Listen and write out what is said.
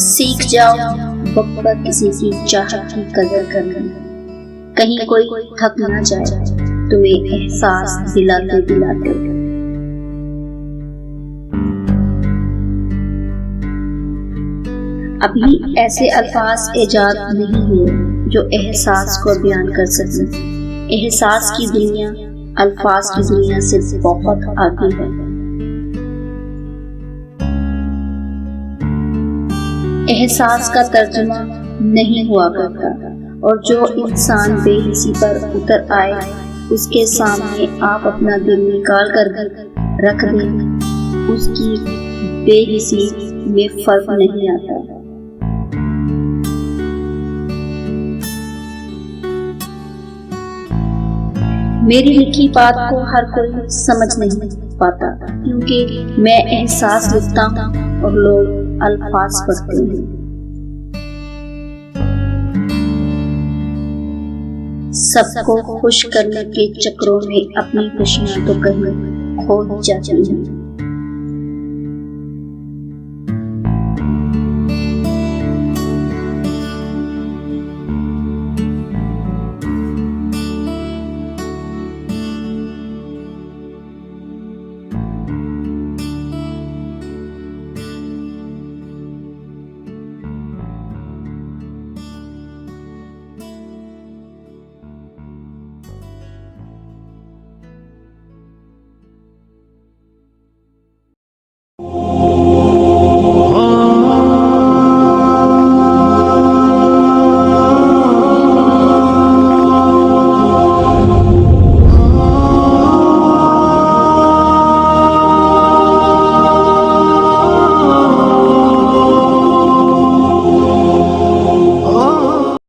सीख जाओ वक्त पर किसी की चाहत की कदर करना, कहीं कोई थक न जाए तुम्हें एहसास दिलाते दिलाते। अभी ऐसे अल्फाज इजाद नहीं हुए जो एहसास को बयान कर सकें। एहसास की दुनिया अल्फाज की दुनिया से बहुत आगे है। एहसास का तर्जुमा नहीं हुआ करता और जो इंसान बेहिसी पर उतर आए उसके सामने आप अपना दिल निकाल कर रख दें, उसकी बेहिसी में फर्क नहीं आता। मेरी लिखी बात को हर कोई समझ नहीं पाता क्योंकि मैं एहसास लिखता हूँ और लोग अल्फाज पढ़ते हैं। सबको खुश करने के चक्रों में अपनी खुशियां तो कहीं खो जाती हैं।